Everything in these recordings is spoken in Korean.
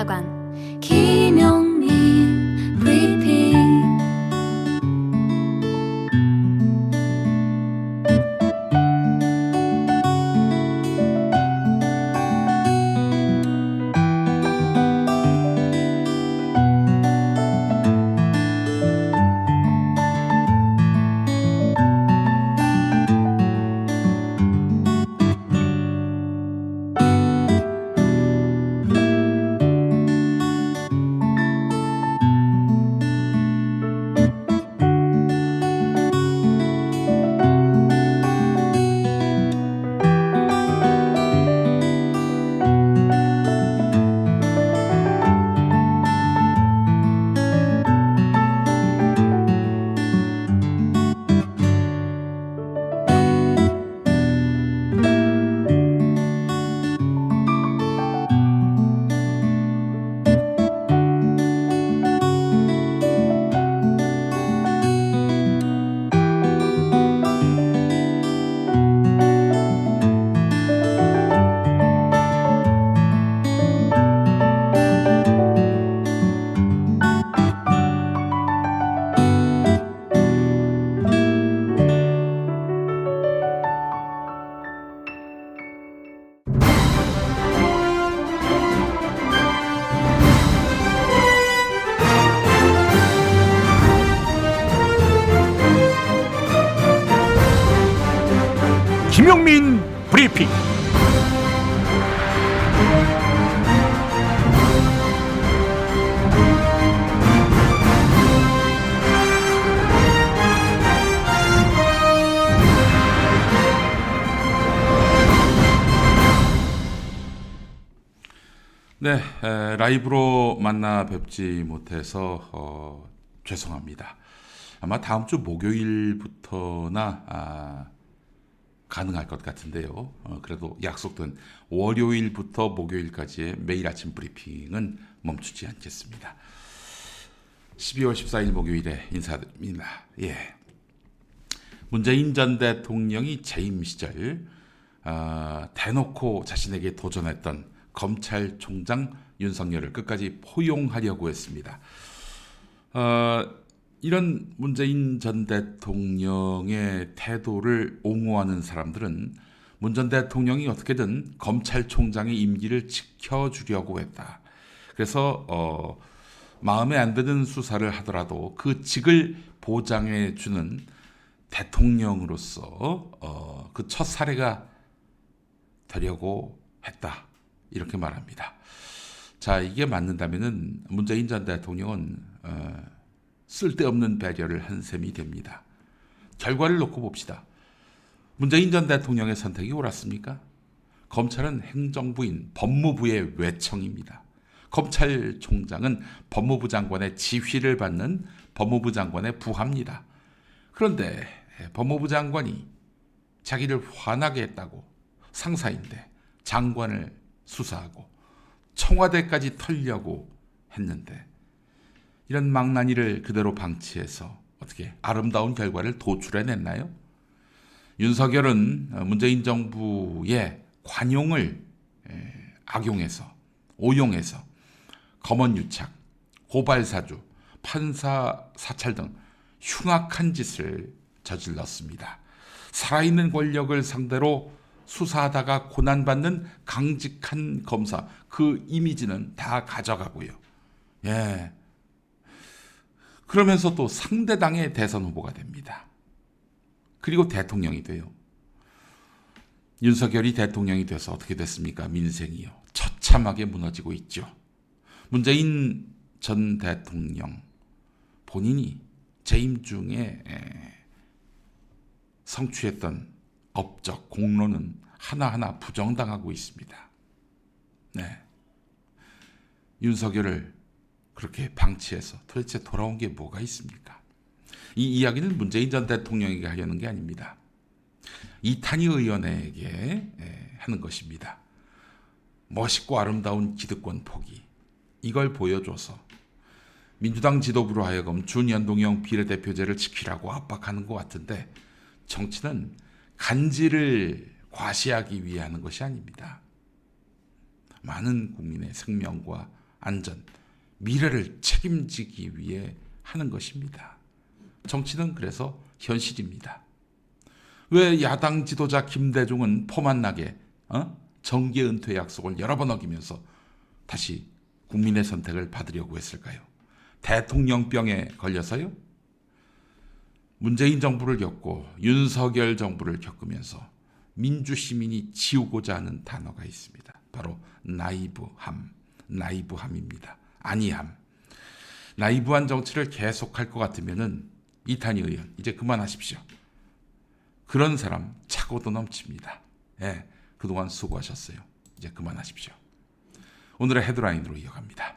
대화관 김용민 브리핑. 김용민 브리핑. 네, 라이브로 만나 뵙지 못해서 죄송합니다. 아마 다음 주 목요일부터나 가능할 것 같은데요. 그래도 약속된 월요일부터 목요일까지의 매일 아침 브리핑은 멈추지 않겠습니다. 12월 14일 목요일에 인사드립니다. 문재인 전 대통령이 재임 시절 대놓고 자신에게 도전했던 검찰총장 윤석열을 끝까지 포용하려고 했습니다. 이런 문재인 전 대통령의 태도를 옹호하는 사람들은 문 전 대통령이 어떻게든 검찰총장의 임기를 지켜주려고 했다. 그래서 마음에 안 드는 수사를 하더라도 그 직을 보장해주는 대통령으로서 그 첫 사례가 되려고 했다. 이렇게 말합니다. 자, 이게 맞는다면은 문재인 전 대통령은 쓸데없는 배려를 한 셈이 됩니다. 결과를 놓고 봅시다. 문재인 전 대통령의 선택이 옳았습니까? 검찰은 행정부인 법무부의 외청입니다. 검찰총장은 법무부 장관의 지휘를 받는 법무부 장관의 부하입니다. 그런데 법무부 장관이 자기를 화나게 했다고 상사인데 장관을 수사하고 청와대까지 털려고 했는데 이런 망나니를 그대로 방치해서 어떻게 아름다운 결과를 도출해냈나요? 윤석열은 문재인 정부의 관용을 악용해서 오용해서 검언유착, 고발사주, 판사 사찰 등 흉악한 짓을 저질렀습니다. 살아있는 권력을 상대로 수사하다가 고난받는 강직한 검사, 그 이미지는 다 가져가고요. 그러면서 또 상대당의 대선 후보가 됩니다. 그리고 대통령이 돼요. 윤석열이 대통령이 돼서 어떻게 됐습니까? 민생이요. 처참하게 무너지고 있죠. 문재인 전 대통령 본인이 재임 중에 성취했던 업적, 공로는 하나하나 부정당하고 있습니다. 윤석열을 그렇게 방치해서 도대체 돌아온 게 뭐가 있습니까? 이 이야기는 문재인 전 대통령에게 하려는 게 아닙니다. 이탄희 의원에게 하는 것입니다. 멋있고 아름다운 기득권 포기, 이걸 보여줘서 민주당 지도부로 하여금 준연동형 비례대표제를 지키라고 압박하는 것 같은데 정치는 간지를 과시하기 위해 하는 것이 아닙니다. 많은 국민의 생명과 안전, 미래를 책임지기 위해 하는 것입니다. 정치는 그래서 현실입니다. 왜 야당 지도자 김대중은 포만 나게 정계 은퇴 약속을 여러 번 어기면서 다시 국민의 선택을 받으려고 했을까요? 대통령병에 걸려서요? 문재인 정부를 겪고 윤석열 정부를 겪으면서 민주시민이 지우고자 하는 단어가 있습니다. 바로 나이브함입니다. 아니함. 나이브한 정치를 계속할 것 같으면은 이탄희 의원 이제 그만하십시오. 그런 사람 차고도 넘칩니다. 예, 그동안 수고하셨어요. 이제 그만하십시오. 오늘의 헤드라인으로 이어갑니다.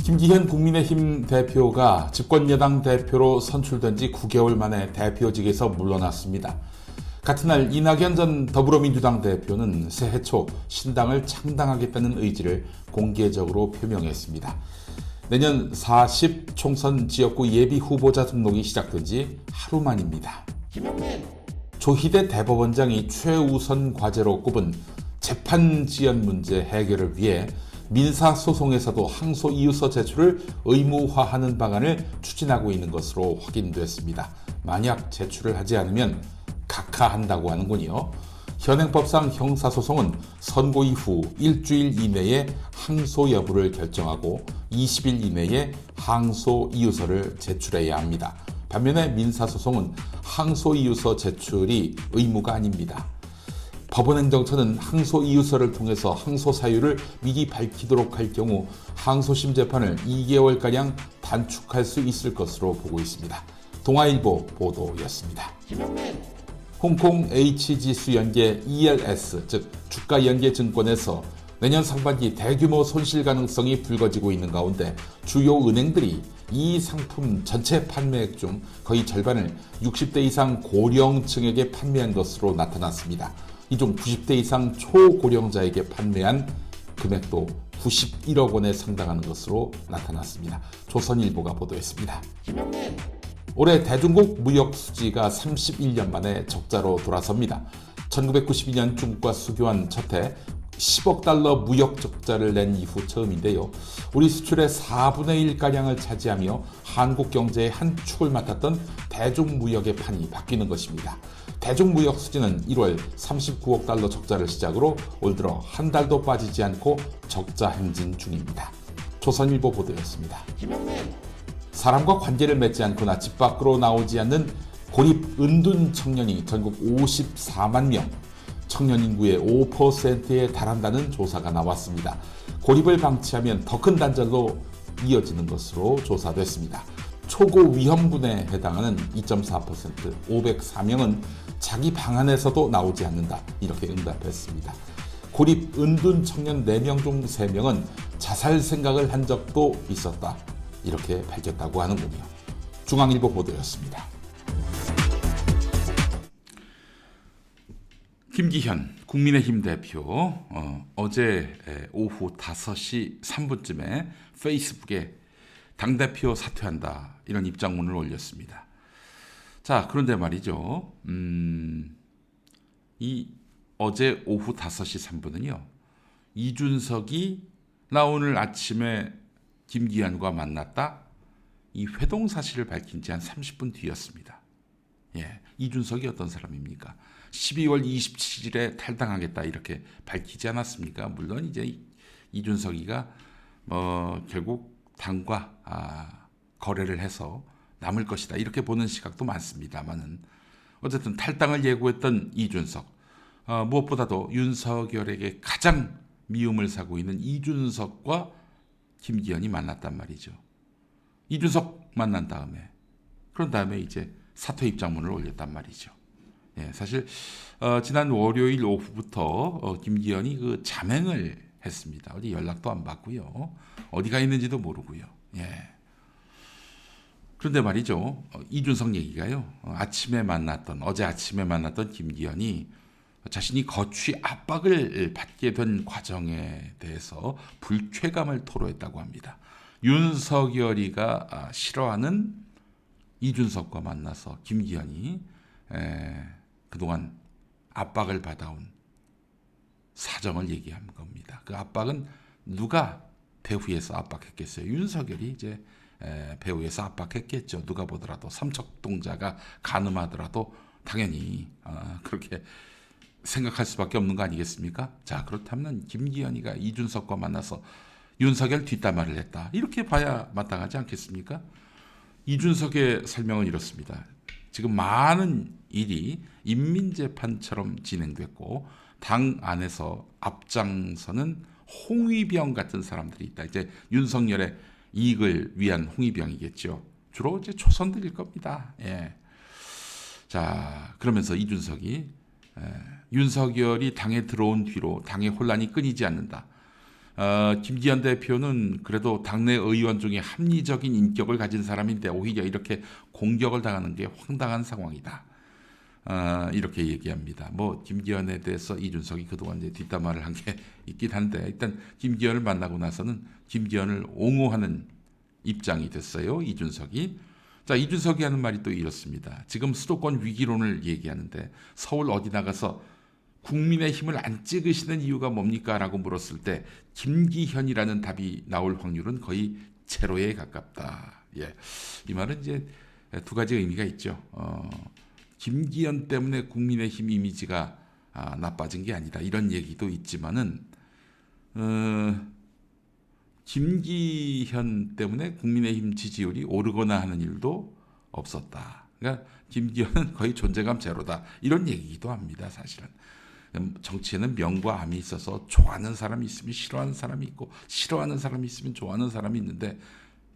김기현 국민의힘 대표가 집권여당 대표로 선출된 지 9개월 만에 대표직에서 물러났습니다. 같은 날 이낙연 전 더불어민주당 대표는 새해 초 신당을 창당하겠다는 의지를 공개적으로 표명했습니다. 내년 40 총선 지역구 예비 후보자 등록이 시작된 지 하루 만입니다. 조희대 대법원장이 최우선 과제로 꼽은 재판 지연 문제 해결을 위해 민사소송에서도 항소 이유서 제출을 의무화하는 방안을 추진하고 있는 것으로 확인됐습니다. 만약 제출을 하지 않으면 각하한다고 하는군요. 현행법상 형사소송은 선고 이후 일주일 이내에 항소 여부를 결정하고 20일 이내에 항소 이유서를 제출해야 합니다. 반면에 민사소송은 항소 이유서 제출이 의무가 아닙니다. 법원행정처는 항소 이유서를 통해서 항소 사유를 미리 밝히도록 할 경우 항소심 재판을 2개월가량 단축할 수 있을 것으로 보고 있습니다. 동아일보 보도였습니다. 홍콩 H지수 연계 ELS, 즉 주가 연계 증권에서 내년 상반기 대규모 손실 가능성이 불거지고 있는 가운데 주요 은행들이 이 상품 전체 판매액 중 거의 절반을 60대 이상 고령층에게 판매한 것으로 나타났습니다. 이 중 90대 이상 초고령자에게 판매한 금액도 91억 원에 상당하는 것으로 나타났습니다. 조선일보가 보도했습니다. 올해 대중국 무역 수지가 31년 만에 적자로 돌아섭니다. 1992년 중국과 수교한 첫해 10억 달러 무역 적자를 낸 이후 처음인데요. 우리 수출의 4분의 1가량을 차지하며 한국 경제의 한 축을 맡았던 대중무역의 판이 바뀌는 것입니다. 대중무역 수지는 1월 39억 달러 적자를 시작으로 올 들어 한 달도 빠지지 않고 적자 행진 중입니다. 조선일보 보도였습니다. 사람과 관계를 맺지 않거나 집 밖으로 나오지 않는 고립 은둔 청년이 전국 54만 명, 청년 인구의 5%에 달한다는 조사가 나왔습니다. 고립을 방치하면 더 큰 단절로 이어지는 것으로 조사됐습니다. 초고 위험군에 해당하는 2.4%, 504명은 자기 방 안에서도 나오지 않는다. 이렇게 응답했습니다. 고립 은둔 청년 4명 중 3명은 자살 생각을 한 적도 있었다. 이렇게 밝혔다고 하는군요. 중앙일보 보도였습니다. 김기현 국민의힘 대표 어제 오후 5시 3분쯤에 페이스북에 당대표 사퇴한다 이런 입장문을 올렸습니다. 자, 그런데 말이죠. 이 어제 오후 5시 3분은요. 이준석이 나 오늘 아침에 김기현과 만났다. 이 회동 사실을 밝힌 지 한 30분 뒤였습니다. 예, 이준석이 어떤 사람입니까? 12월 27일에 탈당하겠다 이렇게 밝히지 않았습니까? 물론 이제 이준석이가 결국 당과 거래를 해서 남을 것이다 이렇게 보는 시각도 많습니다만은 어쨌든 탈당을 예고했던 이준석, 무엇보다도 윤석열에게 가장 미움을 사고 있는 이준석과 김기현이 만났단 말이죠. 이준석 만난 다음에 그런 다음에 이제 사퇴 입장문을 올렸단 말이죠. 예, 사실 지난 월요일 오후부터 김기현이 그 잠행을 했습니다. 어디 연락도 안 받고요. 어디가 있는지도 모르고요. 예. 그런데 말이죠. 이준석 얘기가요. 어제 아침에 만났던 김기현이 자신이 거취 압박을 받게 된 과정에 대해서 불쾌감을 토로했다고 합니다. 윤석열이가 싫어하는 이준석과 만나서 김기현이 그동안 압박을 받아온 사정을 얘기한 겁니다. 그 압박은 누가 배후에서 압박했겠어요? 윤석열이 이제 배후에서 압박했겠죠. 누가 보더라도 삼척동자가 가늠하더라도 당연히 그렇게 생각할 수밖에 없는 거 아니겠습니까? 자, 그렇다면 김기현이가 이준석과 만나서 윤석열 뒷담화를 했다. 이렇게 봐야 마땅하지 않겠습니까? 이준석의 설명은 이렇습니다. 지금 많은 일이 인민재판처럼 진행됐고 당 안에서 앞장서는 홍위병 같은 사람들이 있다. 이제 윤석열의 이익을 위한 홍위병이겠죠. 주로 이제 초선들일 겁니다. 예. 자, 그러면서 이준석이 윤석열이 당에 들어온 뒤로 당의 혼란이 끊이지 않는다. 김기현 대표는 그래도 당내 의원 중에 합리적인 인격을 가진 사람인데 오히려 이렇게 공격을 당하는 게 황당한 상황이다. 이렇게 얘기합니다. 뭐 김기현에 대해서 이준석이 그동안 이제 뒷담화를 한 게 있긴 한데 일단 김기현을 만나고 나서는 김기현을 옹호하는 입장이 됐어요. 이준석이. 자, 이준석이 하는 말이 또 이렇습니다. 지금 수도권 위기론을 얘기하는데 서울 어디 나가서 국민의힘을 안 찍으시는 이유가 뭡니까? 라고 물었을 때 김기현이라는 답이 나올 확률은 거의 제로에 가깝다. 예. 이 말은 이제 두 가지 의미가 있죠. 김기현 때문에 국민의힘 이미지가 나빠진 게 아니다. 이런 얘기도 있지만은 김기현 때문에 국민의힘 지지율이 오르거나 하는 일도 없었다. 그러니까 김기현은 거의 존재감 제로다. 이런 얘기기도 합니다. 사실은. 정치에는 명과 암이 있어서 좋아하는 사람이 있으면 싫어하는 사람이 있고 싫어하는 사람이 있으면 좋아하는 사람이 있는데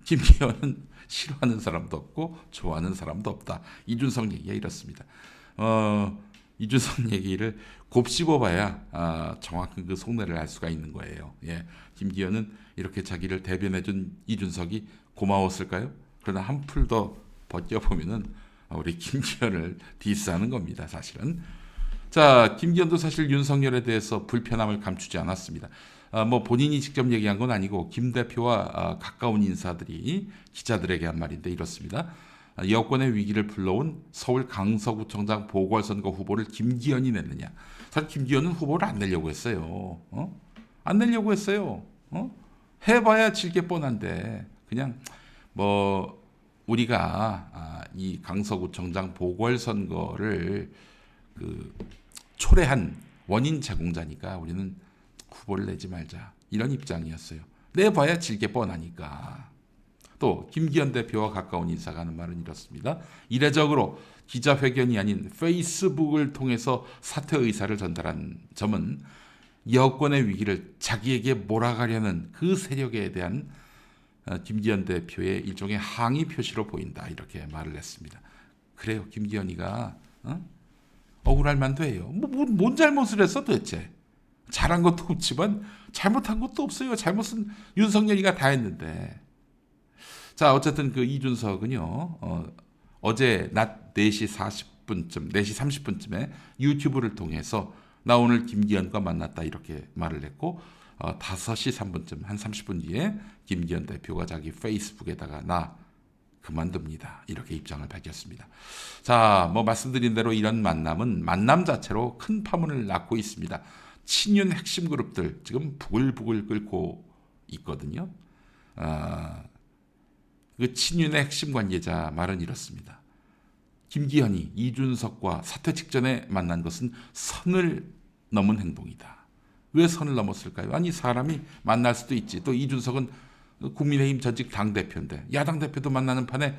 김기현은 싫어하는 사람도 없고 좋아하는 사람도 없다. 이준석 얘기가 이렇습니다. 이준석 얘기를 곱씹어봐야 정확한 그 속내를 알 수가 있는 거예요. 예. 김기현은 이렇게 자기를 대변해준 이준석이 고마웠을까요? 그러나 한풀 더 벗겨보면은 우리 김기현을 디스하는 겁니다. 사실은. 자, 김기현도 사실 윤석열에 대해서 불편함을 감추지 않았습니다. 뭐 본인이 직접 얘기한 건 아니고 김 대표와 가까운 인사들이 기자들에게 한 말인데 이렇습니다. 여권의 위기를 불러온 서울 강서구청장 보궐선거 후보를 김기현이 냈느냐. 사실 김기현은 후보를 안 내려고 했어요. 안 내려고 했어요. 해봐야 질 게 뻔한데 그냥 뭐 우리가 이 강서구청장 보궐선거를 초래한 원인 제공자니까 우리는 후보를 내지 말자. 이런 입장이었어요. 내봐야 질 게 뻔하니까. 또 김기현 대표와 가까운 인사가 하는 말은 이렇습니다. 이례적으로 기자회견이 아닌 페이스북을 통해서 사퇴 의사를 전달한 점은 여권의 위기를 자기에게 몰아가려는 그 세력에 대한 김기현 대표의 일종의 항의 표시로 보인다. 이렇게 말을 했습니다. 그래요. 김기현이가 억울할 만도 해요. 뭔 잘못을 했어 도대체. 잘한 것도 없지만 잘못한 것도 없어요. 잘못은 윤석열이가 다 했는데. 자, 어쨌든 그 이준석은요. 어제 낮 4시 40분쯤, 4시 30분쯤에 유튜브를 통해서 나 오늘 김기현과 만났다 이렇게 말을 했고 5시 3분쯤 한 30분 뒤에 김기현 대표가 자기 페이스북에다가 나 그만둡니다. 이렇게 입장을 밝혔습니다. 자, 뭐 말씀드린 대로 이런 만남은 만남 자체로 큰 파문을 낳고 있습니다. 친윤 핵심 그룹들 지금 부글부글 끓고 있거든요. 그 친윤의 핵심 관계자 말은 이렇습니다. 김기현이 이준석과 사퇴 직전에 만난 것은 선을 넘은 행동이다. 왜 선을 넘었을까요? 아니 사람이 만날 수도 있지. 또 이준석은 국민의힘 전직 당대표인데 야당 대표도 만나는 판에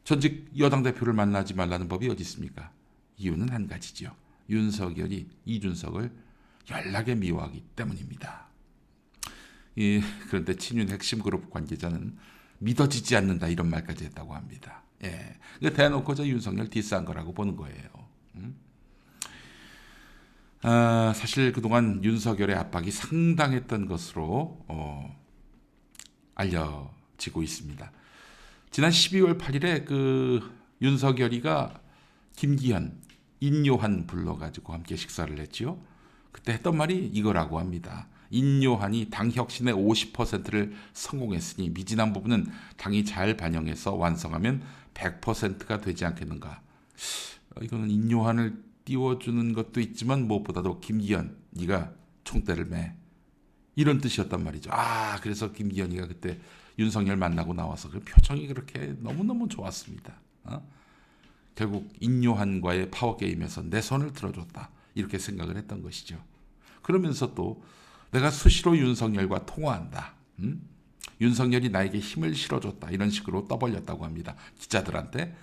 전직 여당 대표를 만나지 말라는 법이 어디 있습니까? 이유는 한 가지죠. 윤석열이 이준석을 연락에 미워하기 때문입니다. 그런데 친윤 핵심 그룹 관계자는 믿어지지 않는다 이런 말까지 했다고 합니다. 예, 대놓고 저 윤석열 디스한 거라고 보는 거예요. 사실 그동안 윤석열의 압박이 상당했던 것으로 알려지고 있습니다. 지난 12월 8일에 그 윤석열이가 김기현, 인요한 불러가지고 함께 식사를 했지요. 그때 했던 말이 이거라고 합니다. 인요한이 당 혁신의 50%를 성공했으니 미진한 부분은 당이 잘 반영해서 완성하면 100%가 되지 않겠는가. 이거는 인요한을 띄워주는 것도 있지만 무엇보다도 김기현 네가 총대를 매, 이런 뜻이었단 말이죠. 그래서 김기현이가 그때 윤석열 만나고 나와서 그 표정이 그렇게 너무너무 좋았습니다. 결국 인요한과의 파워게임에서 내 손을 들어줬다, 이렇게 생각을 했던 것이죠. 그러면서 또 내가 수시로 윤석열과 통화한다, 윤석열이 나에게 힘을 실어줬다, 이런 식으로 떠벌렸다고 합니다. 기자들한테.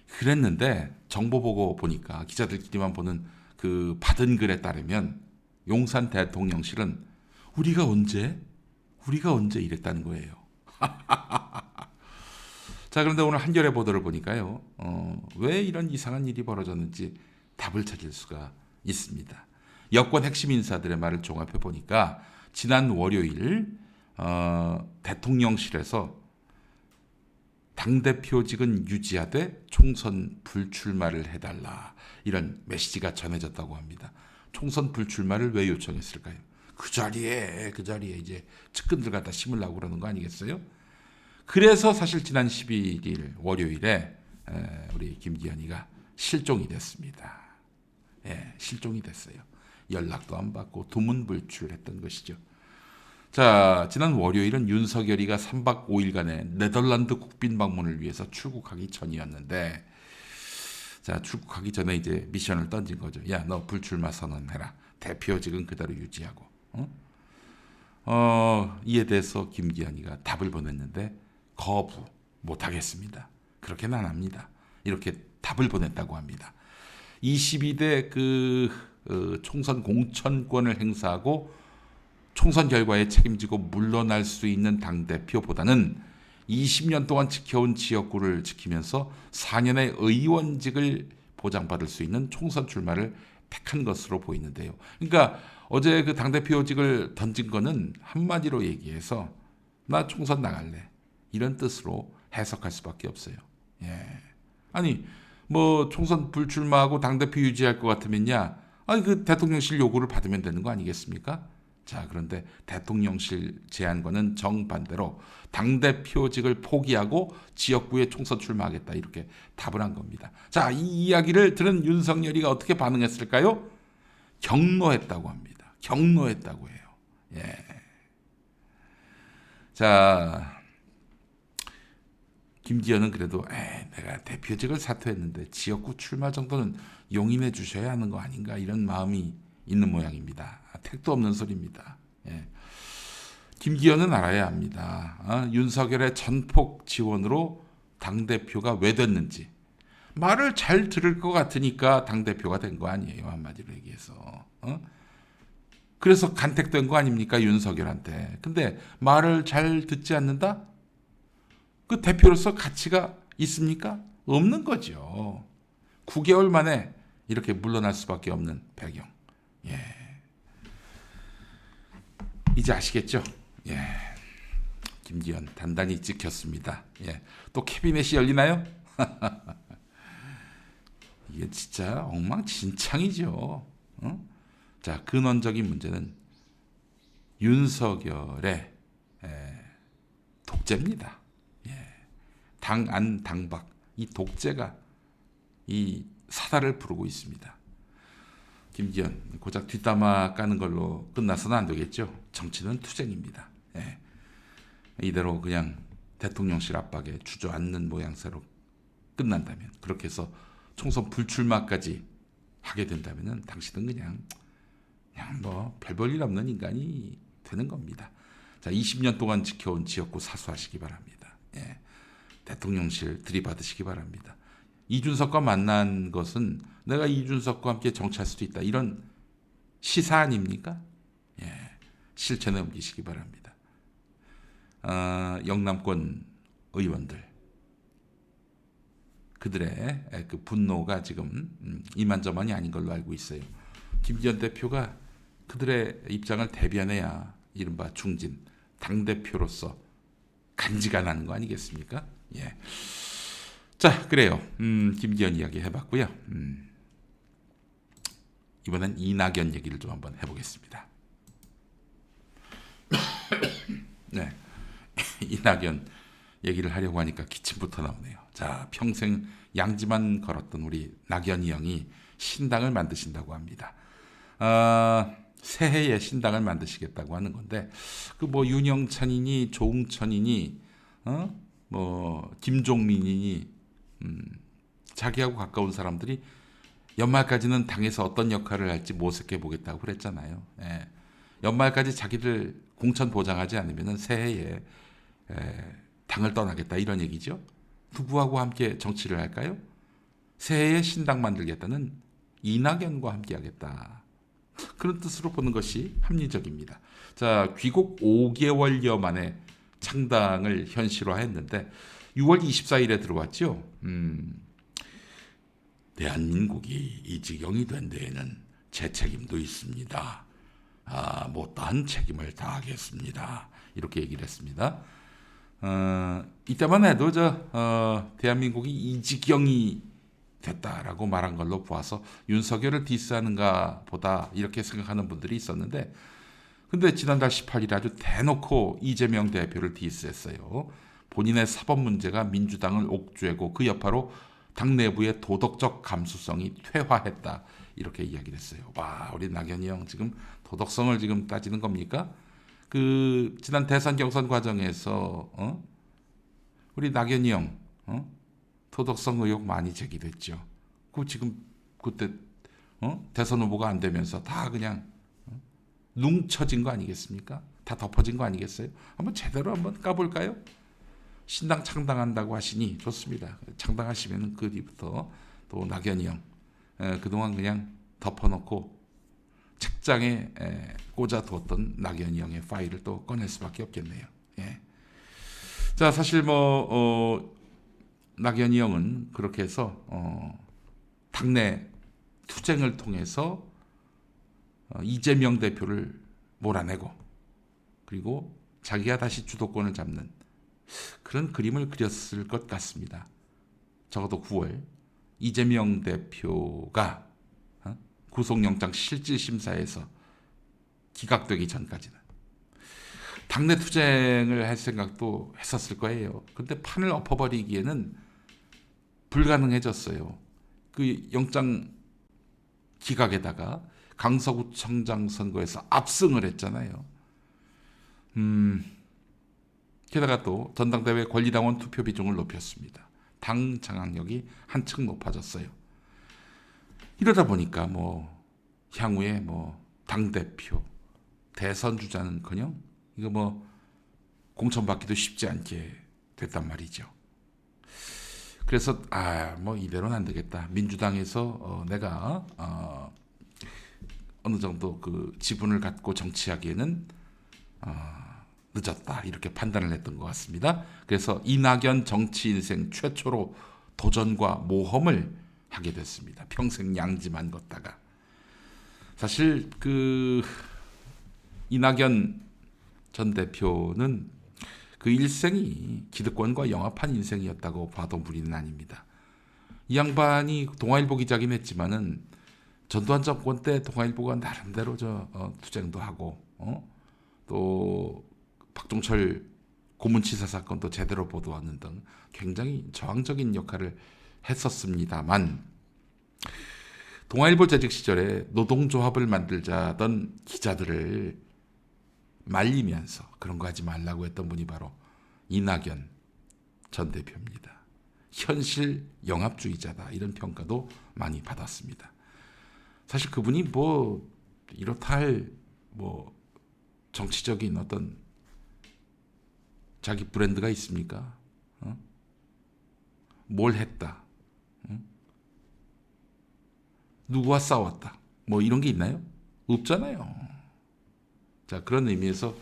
그랬는데 정보 보고 보니까, 기자들끼리만 보는 그 받은 글에 따르면 용산 대통령실은 우리가 언제 이랬다는 거예요. 자, 그런데 오늘 한겨레 보도를 보니까요, 왜 이런 이상한 일이 벌어졌는지 답을 찾을 수가 있습니다. 여권 핵심 인사들의 말을 종합해 보니까 지난 월요일 대통령실에서 당대표직은 유지하되 총선 불출마를 해달라, 이런 메시지가 전해졌다고 합니다. 총선 불출마를 왜 요청했을까요? 그 자리에 이제 측근들 갖다 심으려고 그러는 거 아니겠어요? 그래서 사실 지난 11일 월요일에 우리 김기현이가 실종이 됐습니다. 실종이 됐어요. 연락도 안 받고 두문불출했던 것이죠. 자, 지난 월요일은 윤석열이가 3박 5일간의 네덜란드 국빈 방문을 위해서 출국하기 전이었는데, 자, 출국하기 전에 이제 미션을 던진 거죠. 야, 너 불출마 선언해라. 대표직은 그대로 유지하고. 이에 대해서 김기현이가 답을 보냈는데 거부 못하겠습니다. 그렇게는 안 합니다. 이렇게 답을 보냈다고 합니다. 22대 총선 공천권을 행사하고 총선 결과에 책임지고 물러날 수 있는 당대표보다는 20년 동안 지켜온 지역구를 지키면서 4년의 의원직을 보장받을 수 있는 총선 출마를 택한 것으로 보이는데요. 그러니까 어제 그 당대표직을 던진 거는 한마디로 얘기해서 나 총선 나갈래, 이런 뜻으로 해석할 수밖에 없어요. 아니 뭐 총선 불출마하고 당대표 유지할 것 같으면야, 그 대통령실 요구를 받으면 되는 거 아니겠습니까? 자, 그런데 대통령실 제안과는 정반대로 당대표직을 포기하고 지역구에 총선 출마하겠다, 이렇게 답을 한 겁니다. 자, 이 이야기를 들은 윤석열이가 어떻게 반응했을까요? 경로했다고 합니다. 경로했다고 해요. 자, 김기현은 그래도 내가 대표직을 사퇴했는데 지역구 출마 정도는 용인해 주셔야 하는 거 아닌가, 이런 마음이 있는 모양입니다. 택도 없는 소리입니다. 김기현은 알아야 합니다. 윤석열의 전폭 지원으로 당대표가 왜 됐는지. 말을 잘 들을 것 같으니까 당대표가 된 거 아니에요, 한마디로 얘기해서. 그래서 간택된 거 아닙니까, 윤석열한테. 근데 말을 잘 듣지 않는다? 그 대표로서 가치가 있습니까? 없는 거죠. 9개월 만에 이렇게 물러날 수밖에 없는 배경. 이제 아시겠죠? 김기현 단단히 찍혔습니다. 또 캐비넷이 열리나요? 이게 진짜 엉망진창이죠. 자, 근원적인 문제는 윤석열의 독재입니다. 당안 당박, 이 독재가 이 사다를 부르고 있습니다. 김기현 고작 뒷담화 까는 걸로 끝나서는 안 되겠죠. 정치는 투쟁입니다. 이대로 그냥 대통령실 압박에 주저앉는 모양새로 끝난다면, 그렇게 해서 총선 불출마까지 하게 된다면 당신은 그냥 뭐 별 볼 일 없는 인간이 되는 겁니다. 자, 20년 동안 지켜온 지역구 사수하시기 바랍니다. 대통령실 들이받으시기 바랍니다. 이준석과 만난 것은 내가 이준석과 함께 정치할 수도 있다, 이런 시사 아닙니까? 실천에 옮기시기 바랍니다. 영남권 의원들, 그들의 그 분노가 지금 이만저만이 아닌 걸로 알고 있어요. 김기현 대표가 그들의 입장을 대변해야 이른바 중진 당대표로서 간지가 나는 거 아니겠습니까? 자, 그래요. 김기현 이야기 해봤고요. 이번엔 이낙연 얘기를 좀 한번 해보겠습니다. 이낙연 얘기를 하려고 하니까 기침부터 나오네요. 자, 평생 양지만 걸었던 우리 낙연이 형이 신당을 만드신다고 합니다. 새해에 신당을 만드시겠다고 하는 건데 그 뭐 윤영찬이니 조웅천이니 뭐 김종민이니 자기하고 가까운 사람들이 연말까지는 당에서 어떤 역할을 할지 모색해 보겠다고 그랬잖아요. 예. 연말까지 자기들 공천 보장하지 않으면 새해에 당을 떠나겠다 이런 얘기죠. 누구하고 함께 정치를 할까요? 새해에 신당 만들겠다는 이낙연과 함께 하겠다. 그런 뜻으로 보는 것이 합리적입니다. 자, 귀국 5개월여 만에 창당을 현실화했는데 6월 24일에 들어왔죠. 대한민국이 이 지경이 된 데에는 제 책임도 있습니다. 못다한 책임을 다하겠습니다. 이렇게 얘기를 했습니다. 이때만 해도 대한민국이 이 지경이 됐다라고 말한 걸로 보아서 윤석열을 디스하는가 보다 이렇게 생각하는 분들이 있었는데 근데 지난달 18일에 아주 대놓고 이재명 대표를 디스했어요. 본인의 사법 문제가 민주당을 옥죄고 그 여파로 당 내부의 도덕적 감수성이 퇴화했다 이렇게 이야기를 했어요. 와, 우리 낙연이 형 지금 도덕성을 지금 따지는 겁니까? 그 지난 대선 경선 과정에서 우리 낙연이 형 도덕성 의혹 많이 제기됐죠. 그 지금 그때 대선 후보가 안 되면서 다 그냥 뭉쳐진 거 아니겠습니까? 다 덮어진 거 아니겠어요? 한번 제대로 한번 까볼까요? 신당 창당한다고 하시니 좋습니다. 창당하시면 그 뒤부터 또 낙연이 형 그동안 그냥 덮어놓고 책장에 꽂아두었던 낙연이 형의 파일을 또 꺼낼 수밖에 없겠네요. 예. 자, 사실 낙연이 형은 그렇게 해서 당내 투쟁을 통해서 이재명 대표를 몰아내고 그리고 자기가 다시 주도권을 잡는 그런 그림을 그렸을 것 같습니다. 적어도 9월 이재명 대표가 구속영장 실질심사에서 기각되기 전까지는 당내 투쟁을 할 생각도 했었을 거예요. 그런데 판을 엎어버리기에는 불가능해졌어요. 그 영장 기각에다가 강서구청장 선거에서 압승을 했잖아요. 게다가 또 전당대회 권리당원 투표 비중을 높였습니다. 당 장악력이 한층 높아졌어요. 이러다 보니까 향후에 당대표 대선 주자는커녕 이거 공천받기도 쉽지 않게 됐단 말이죠. 그래서 이대로는 안 되겠다. 민주당에서 내가 어느 정도 그 지분을 갖고 정치하기에는 늦었다 이렇게 판단을 했던 것 같습니다. 그래서 이낙연 정치 인생 최초로 도전과 모험을 하게 됐습니다. 평생 양지만 걷다가 사실 그 이낙연 전 대표는 그 일생이 기득권과 영합한 인생이었다고 봐도 무리는 아닙니다. 이 양반이 동아일보 기자긴 했지만은 전두환 정권 때 동아일보가 나름대로 투쟁도 하고 또 박종철 고문치사 사건도 제대로 보도하는 등 굉장히 저항적인 역할을 했었습니다만 동아일보 재직 시절에 노동조합을 만들자던 기자들을 말리면서 그런 거 하지 말라고 했던 분이 바로 이낙연 전 대표입니다. 현실 영합주의자다 이런 평가도 많이 받았습니다. 사실 그분이 이렇다 할 정치적인 어떤 자기 브랜드가 있습니까? 뭘 했다? 누구와 싸웠다? 이런 게 있나요? 없잖아요. 자, 그런 의미에서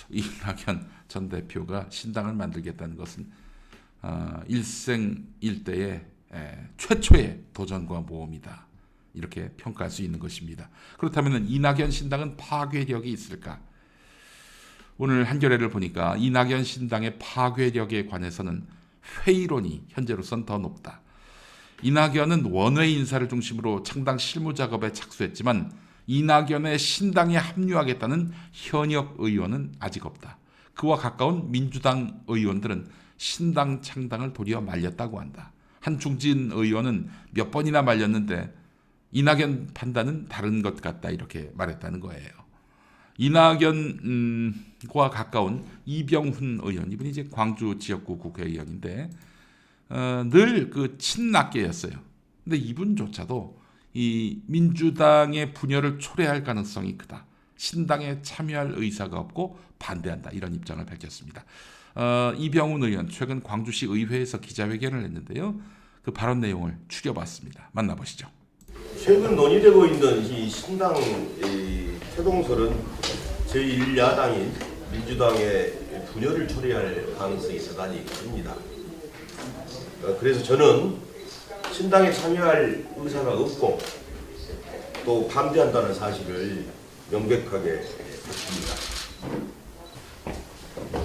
이낙연 전 대표가 신당을 만들겠다는 것은 일생일대의 최초의 도전과 모험이다. 이렇게 평가할 수 있는 것입니다. 그렇다면 이낙연 신당은 파괴력이 있을까? 오늘 한겨레를 보니까 이낙연 신당의 파괴력에 관해서는 회의론이 현재로선 더 높다. 이낙연은 원외 인사를 중심으로 창당 실무 작업에 착수했지만 이낙연의 신당에 합류하겠다는 현역 의원은 아직 없다. 그와 가까운 민주당 의원들은 신당 창당을 도리어 말렸다고 한다. 한 중진 의원은 몇 번이나 말렸는데 이낙연 판단은 다른 것 같다 이렇게 말했다는 거예요. 이낙연과 가까운 이병훈 의원, 이분이 이제 광주 지역구 국회의원인데 늘 그 친낙계였어요. 근데 이분조차도 이 민주당의 분열을 초래할 가능성이 크다. 신당에 참여할 의사가 없고 반대한다. 이런 입장을 밝혔습니다. 이병훈 의원 최근 광주시 의회에서 기자회견을 했는데요. 그 발언 내용을 추려봤습니다. 만나보시죠. 최근 논의되고 있는 이 신당 태동설은 제1야당인 민주당의 분열을 초래할 가능성이 대단히 큽니다. 그래서 저는 신당에 참여할 의사가 없고 또 반대한다는 사실을 명백하게 밝힙니다.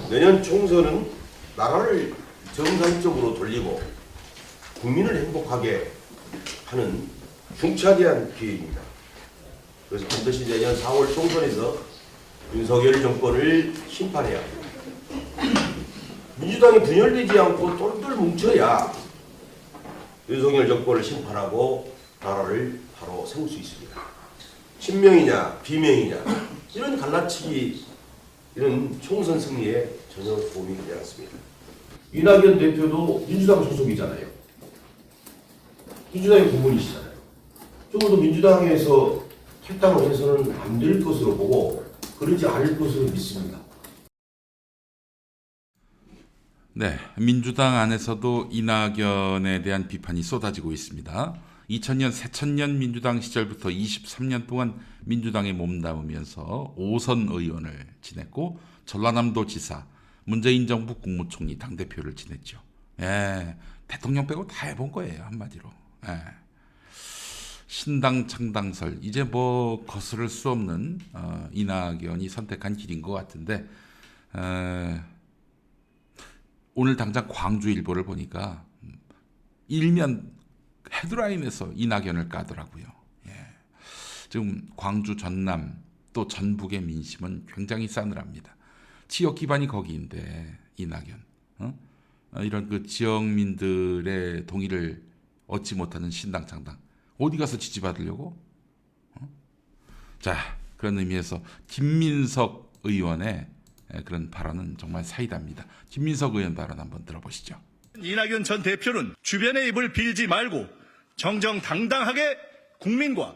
내년 총선은 나라를 정상적으로 돌리고 국민을 행복하게 하는 중차대한 기회입니다. 그래서 반드시 내년 4월 총선에서 윤석열 정권을 심판해야 합니다. 민주당이 분열되지 않고 똘똘 뭉쳐야 윤석열 정권을 심판하고 나라를 바로 세울 수 있습니다. 친명이냐 비명이냐 이런 갈라치기 이런 총선 승리에 전혀 도움이 되지 않습니다. 이낙연 대표도 민주당 소속이잖아요. 민주당의 고문이시잖아요. 적어도 민주당에서 탈당을 해서는 안 될 것으로 보고 그러지 않을 것으로 믿습니다. 네, 민주당 안에서도 이낙연에 대한 비판이 쏟아지고 있습니다. 2000년 새천년 민주당 시절부터 23년 동안 민주당에 몸담으면서 5선 의원을 지냈고 전라남도 지사, 문재인 정부 국무총리, 당대표를 지냈죠. 예, 대통령 빼고 다 해본 거예요, 한마디로. 예. 신당 창당설, 이제 뭐 거스를 수 없는 이낙연이 선택한 길인 것 같은데 오늘 당장 광주일보를 보니까 일면 헤드라인에서 이낙연을 까더라고요. 예. 지금 광주 전남 또 전북의 민심은 굉장히 싸늘합니다. 지역 기반이 거기인데 이낙연 이런 그 지역민들의 동의를 얻지 못하는 신당 창당 어디 가서 지지받으려고? 자, 그런 의미에서 김민석 의원의 그런 발언은 정말 사이다입니다. 김민석 의원 발언 한번 들어보시죠. 이낙연 전 대표는 주변의 입을 빌지 말고 정정당당하게 국민과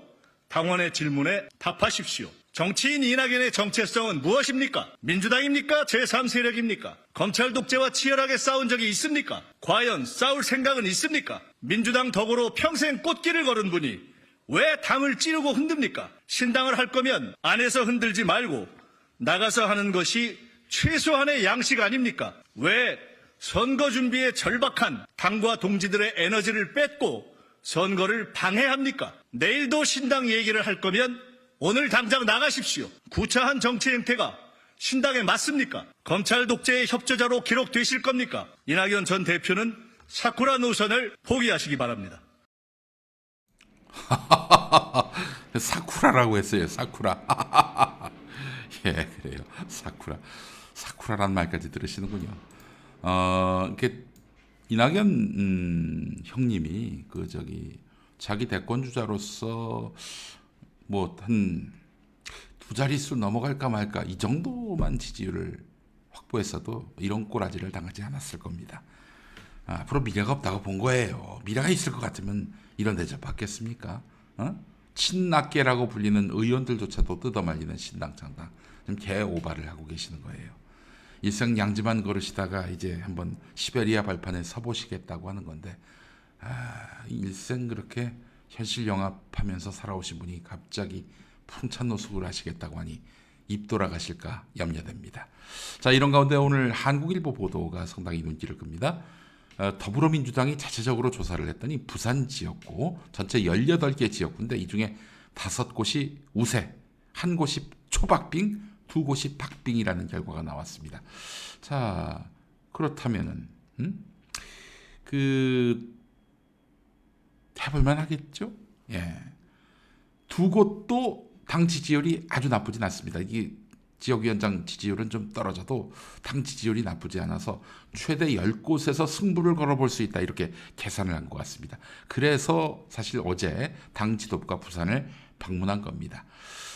당원의 질문에 답하십시오. 정치인 이낙연의 정체성은 무엇입니까? 민주당입니까? 제3세력입니까? 검찰 독재와 치열하게 싸운 적이 있습니까? 과연 싸울 생각은 있습니까? 민주당 덕으로 평생 꽃길을 걸은 분이 왜 당을 찌르고 흔듭니까? 신당을 할 거면 안에서 흔들지 말고 나가서 하는 것이 최소한의 양식 아닙니까? 왜 선거 준비에 절박한 당과 동지들의 에너지를 뺏고 선거를 방해합니까? 내일도 신당 얘기를 할 거면 오늘 당장 나가십시오. 구차한 정치 행태가 신당에 맞습니까? 검찰 독재의 협조자로 기록되실 겁니까? 이낙연 전 대표는 사쿠라 노선을 포기하시기 바랍니다. 사쿠라라고 했어요. 사쿠라. 예, 그래요. 사쿠라. 사쿠라란 말까지 들으시는군요. 이렇게 이낙연 형님이 자기 대권 주자로서 뭐 한 두 자릿수 넘어갈까 말까 이 정도만 지지율을 확보했어도 이런 꼬라지를 당하지 않았을 겁니다. 앞으로 미래가 없다고 본 거예요. 미래가 있을 것 같으면 이런 대접 받겠습니까? 친낙계라고 불리는 의원들조차도 뜯어말리는 신당 창당. 지금 개오바를 하고 계시는 거예요. 일생 양지만 걸으시다가 이제 한번 시베리아 발판에 서보시겠다고 하는 건데 일생 그렇게 현실 영합하면서 살아오신 분이 갑자기 풍찬노숙을 하시겠다고 하니 입 돌아가실까 염려됩니다. 자, 이런 가운데 오늘 한국일보 보도가 상당히 눈길을 끕니다. 더불어민주당이 자체적으로 조사를 했더니 부산 지역구 전체 18개 지역구인데 이 중에 5곳이 우세, 1곳이 초박빙, 2곳이 박빙이라는 결과가 나왔습니다. 자, 그렇다면은 해볼만 하겠죠? 예. 2곳도 당 지지율이 아주 나쁘진 않습니다. 이게 지역위원장 지지율은 좀 떨어져도 당 지지율이 나쁘지 않아서 최대 10곳에서 승부를 걸어볼 수 있다 이렇게 계산을 한 것 같습니다. 그래서 사실 어제 당 지도부가 부산을 방문한 겁니다.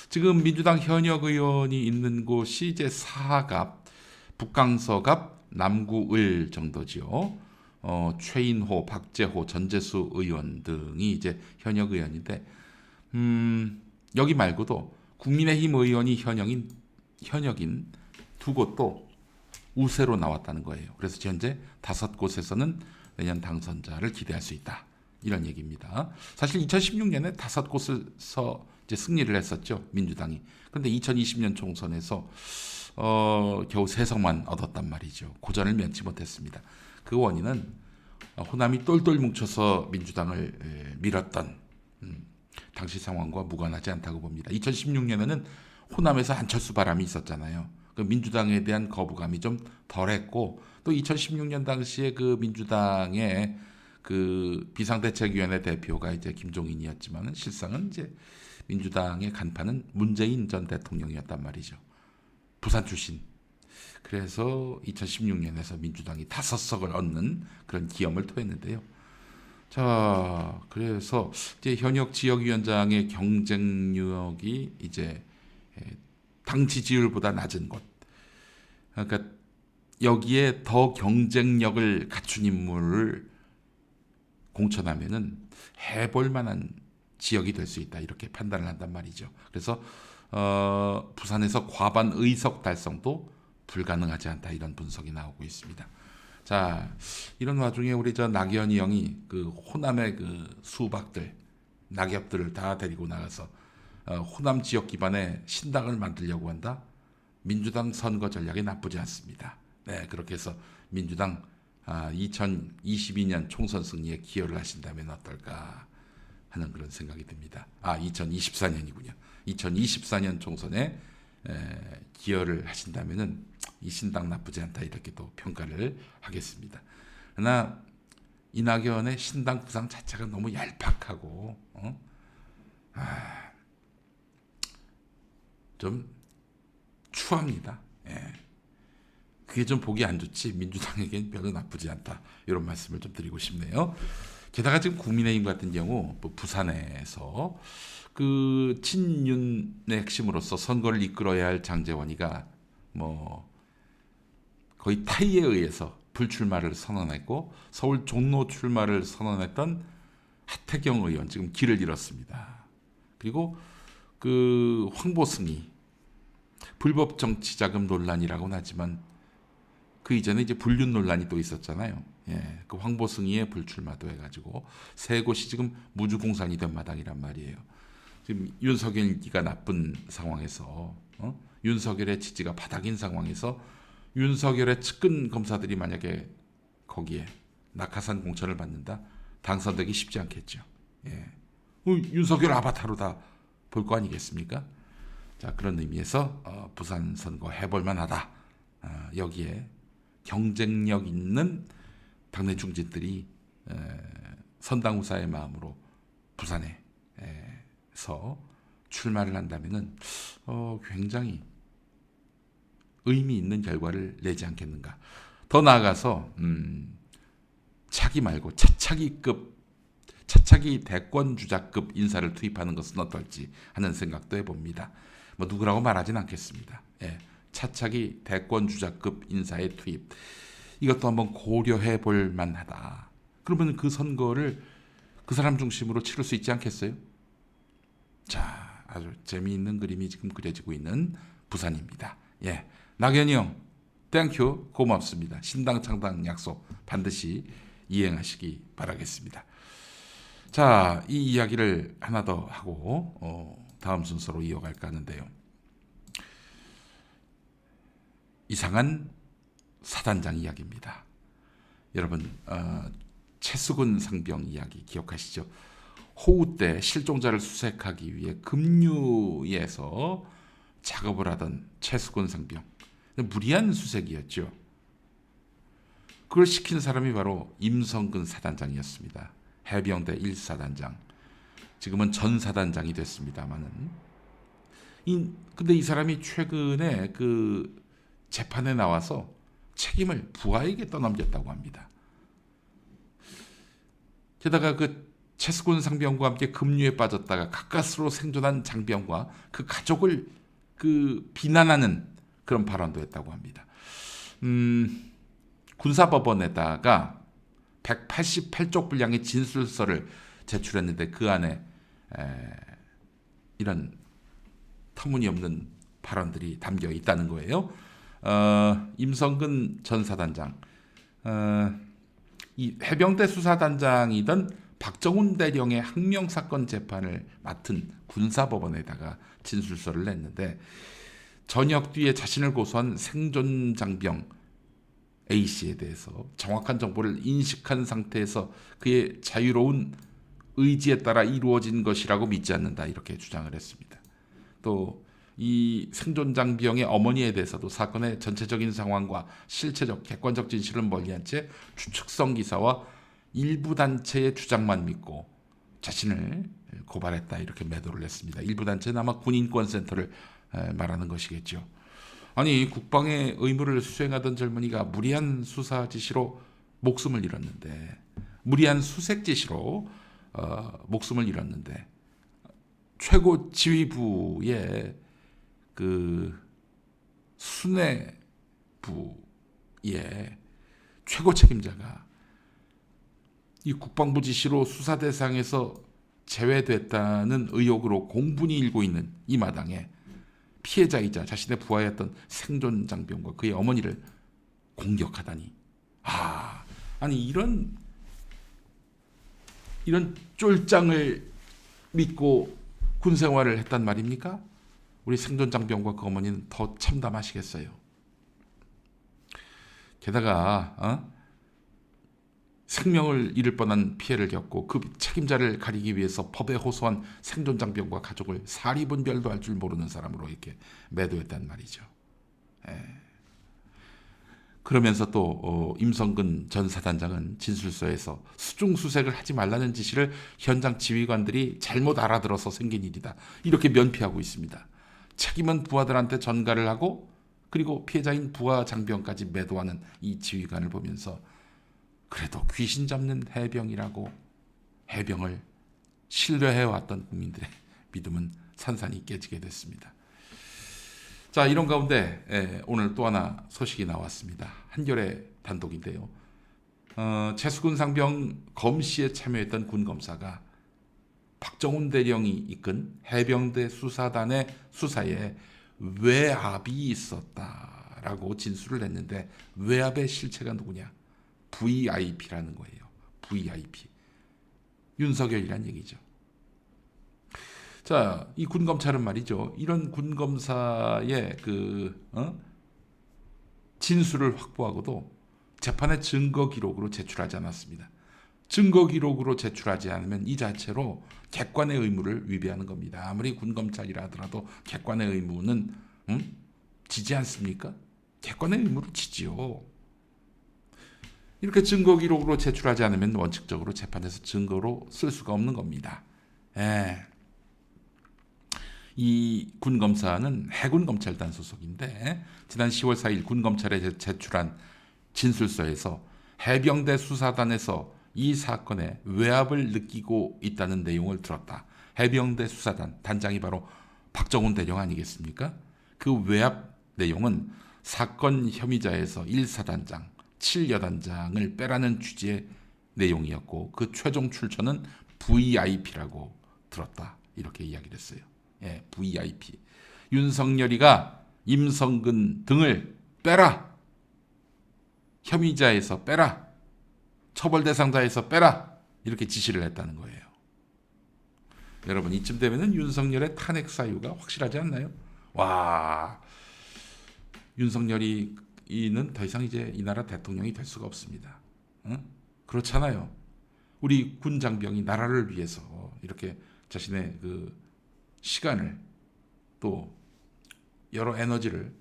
지금 민주당 현역 의원이 있는 곳이 이제 사갑, 북강서갑, 남구을 정도지요. 최인호, 박재호, 전재수 의원 등이 이제 현역 의원인데 여기 말고도 국민의힘 의원이 현역인 두 곳도 우세로 나왔다는 거예요. 그래서 현재 5곳에서는 내년 당선자를 기대할 수 있다. 이런 얘기입니다. 사실 2016년에 5곳에서 이제 승리를 했었죠. 민주당이. 그런데 2020년 총선에서 겨우 3석만 얻었단 말이죠. 고전을 면치 못했습니다. 그 원인은 호남이 똘똘 뭉쳐서 민주당을 밀었던 당시 상황과 무관하지 않다고 봅니다. 2016년에는 호남에서 안철수 바람이 있었잖아요. 그 민주당에 대한 거부감이 좀 덜했고 또 2016년 당시에 그 민주당의 그 비상대책위원회 대표가 이제 김종인이었지만 실상은 이제 민주당의 간판은 문재인 전 대통령이었단 말이죠. 부산 출신. 그래서 2016년에서 민주당이 5석을 얻는 그런 기염을 토했는데요. 자, 그래서 이제 현역 지역위원장의 경쟁력이 이제 당 지지율보다 낮은 곳. 그러니까 여기에 더 경쟁력을 갖춘 인물을 공천하면은 해볼 만한 지역이 될 수 있다 이렇게 판단을 한단 말이죠. 그래서 부산에서 과반 의석 달성도 불가능하지 않다 이런 분석이 나오고 있습니다. 자, 이런 와중에 우리 저 낙연이 형이 그 호남의 그 수박들, 낙엽들을 다 데리고 나가서 호남 지역 기반의 신당을 만들려고 한다. 민주당 선거 전략이 나쁘지 않습니다. 네, 그렇게 해서 민주당 2022년 총선 승리에 기여를 하신다면 어떨까 하는 그런 생각이 듭니다. 2024년이군요. 2024년 총선에 기여를 하신다면은 이 신당 나쁘지 않다 이렇게 또 평가를 하겠습니다. 그러나 이낙연의 신당 구상 자체가 너무 얄팍하고 좀 추합니다. 예. 그게 좀 보기 안 좋지 민주당에겐 별로 나쁘지 않다 이런 말씀을 좀 드리고 싶네요. 게다가 지금 국민의힘 같은 경우 부산에서 그 친윤의 핵심으로서 선거를 이끌어야 할 장제원이가 뭐 거의 타의에 의해서 불출마를 선언했고 서울 종로 출마를 선언했던 하태경 의원 지금 길을 잃었습니다. 그리고 그 황보승이 불법 정치자금 논란이라고는 하지만 그 이전에 이제 불륜 논란이 또 있었잖아요. 예, 그 황보승이의 불출마도 해가지고 세 곳이 지금 무주공산이 된 마당이란 말이에요. 지금 윤석열기가 나쁜 상황에서 윤석열의 지지가 바닥인 상황에서 윤석열의 측근 검사들이 만약에 거기에 낙하산 공천을 받는다 당선되기 쉽지 않겠죠. 예, 윤석열 아바타로 다 볼 거 아니겠습니까? 자, 그런 의미에서 부산 선거 해볼 만하다. 여기에 경쟁력 있는 당내 중진들이 선당우사의 마음으로 부산에서 출마를 한다면은 굉장히 의미 있는 결과를 내지 않겠는가. 더 나아가서 차기 말고 차차기 대권 주자급 인사를 투입하는 것은 어떨지 하는 생각도 해봅니다. 뭐 누구라고 말하진 않겠습니다. 예, 차차기 대권 주자급 인사의 투입 이것도 한번 고려해 볼 만하다. 그러면 그 선거를 그 사람 중심으로 치를 수 있지 않겠어요? 자, 아주 재미있는 그림이 지금 그려지고 있는 부산입니다. 예, 낙연이 형, 땡큐, 고맙습니다. 신당 창당 약속 반드시 이행하시기 바라겠습니다. 자, 이 이야기를 하나 더 하고 다음 순서로 이어갈까 하는데요. 이상한 사단장 이야기입니다. 여러분 최수근 상병 이야기 기억하시죠? 호우 때 실종자를 수색하기 위해 급류에서 작업을 하던 최수근 상병. 무리한 수색이었죠. 그걸 시킨 사람이 바로 임성근 사단장이었습니다. 해병대 1사단장. 지금은 전 사단장이 됐습니다만은 근데 이 사람이 최근에 그 재판에 나와서 책임을 부하에게 떠넘겼다고 합니다. 게다가 그 채수군 상병과 함께 급류에 빠졌다가 가까스로 생존한 장병과 그 가족을 그 비난하는 그런 발언도 했다고 합니다. 군사법원에다가 188쪽 분량의 진술서를 제출했는데 그 안에 이런 터무니없는 발언들이 담겨 있다는 거예요. 임성근 전 사단장, 이 해병대 수사단장이던 박정훈 대령의 항명 사건 재판을 맡은 군사법원에다가 진술서를 냈는데 전역 뒤에 자신을 고소한 생존 장병 A 씨에 대해서 정확한 정보를 인식한 상태에서 그의 자유로운 의지에 따라 이루어진 것이라고 믿지 않는다 이렇게 주장을 했습니다. 또 이 생존 장병의 어머니에 대해서도 사건의 전체적인 상황과 실체적 객관적 진실을 멀리한 채 추측성 기사와 일부 단체의 주장만 믿고 자신을 고발했다 이렇게 매도를 했습니다. 일부 단체는 아마 군인권센터를 말하는 것이겠죠. 아니 국방의 의무를 수행하던 젊은이가 무리한 수사 지시로 목숨을 잃었는데 무리한 수색 지시로 목숨을 잃었는데 최고 지휘부의 그 순회부의 최고 책임자가 이 국방부 지시로 수사 대상에서 제외됐다는 의혹으로 공분이 일고 있는 이 마당에 피해자이자 자신의 부하였던 생존 장병과 그의 어머니를 공격하다니. 아니 이런 쫄장을 믿고 군 생활을 했단 말입니까? 우리 생존 장병과 그 어머니는 더 참담하시겠어요. 게다가 생명을 잃을 뻔한 피해를 겪고 그 책임자를 가리기 위해서 법에 호소한 생존 장병과 가족을 사리분별도 할 줄 모르는 사람으로 이렇게 매도했단 말이죠. 그러면서 또 임성근 전 사단장은 진술서에서 수중수색을 하지 말라는 지시를 현장 지휘관들이 잘못 알아들어서 생긴 일이다 이렇게 면피하고 있습니다. 책임은 부하들한테 전가를 하고 그리고 피해자인 부하 장병까지 매도하는 이 지휘관을 보면서 그래도 귀신 잡는 해병이라고 해병을 신뢰해왔던 국민들의 믿음은 산산이 깨지게 됐습니다. 자, 이런 가운데 오늘 또 하나 소식이 나왔습니다. 한겨레 단독인데요. 채수군 상병 검시에 참여했던 군검사가 박정훈 대령이 이끈 해병대 수사단의 수사에 외압이 있었다라고 진술을 했는데 외압의 실체가 누구냐? VIP라는 거예요. VIP. 윤석열이란 얘기죠. 자, 이 군검찰은 말이죠. 이런 군검사의 진술을 확보하고도 재판의 증거 기록으로 제출하지 않았습니다. 증거 기록으로 제출하지 않으면 이 자체로 객관의 의무를 위배하는 겁니다. 아무리 군검찰이라 하더라도 객관의 의무는 지지 않습니까? 객관의 의무를 지지요. 이렇게 증거 기록으로 제출하지 않으면 원칙적으로 재판에서 증거로 쓸 수가 없는 겁니다. 이 군검사는 해군검찰단 소속인데 지난 10월 4일 군검찰에 제출한 진술서에서 해병대 수사단에서 이 사건에 외압을 느끼고 있다는 내용을 들었다. 해병대 수사단 단장이 바로 박정훈 대령 아니겠습니까? 그 외압 내용은 사건 혐의자에서 1사단장, 7여단장을 빼라는 취지의 내용이었고 그 최종 출처는 VIP라고 들었다. 이렇게 이야기를 했어요. VIP. 윤석열이가 임성근 등을 빼라. 혐의자에서 빼라. 처벌 대상자에서 빼라. 이렇게 지시를 했다는 거예요. 여러분 이쯤 되면은 윤석열의 탄핵 사유가 확실하지 않나요? 와, 윤석열이는 더 이상 이제 이 나라 대통령이 될 수가 없습니다. 그렇잖아요. 우리 군 장병이 나라를 위해서 이렇게 자신의 그 시간을 또 여러 에너지를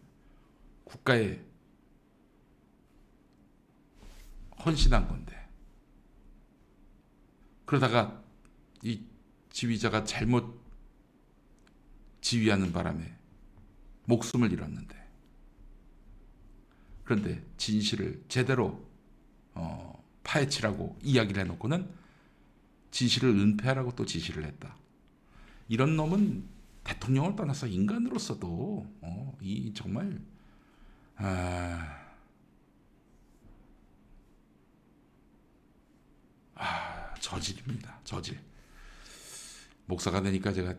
국가에 헌신한 건데 그러다가 이 지휘자가 잘못 지휘하는 바람에 목숨을 잃었는데, 그런데 진실을 제대로 파헤치라고 이야기를 해놓고는 진실을 은폐하라고 또 지시를 했다. 이런 놈은 대통령을 떠나서 인간으로서도 이 정말 저질입니다. 저질. 목사가 되니까 제가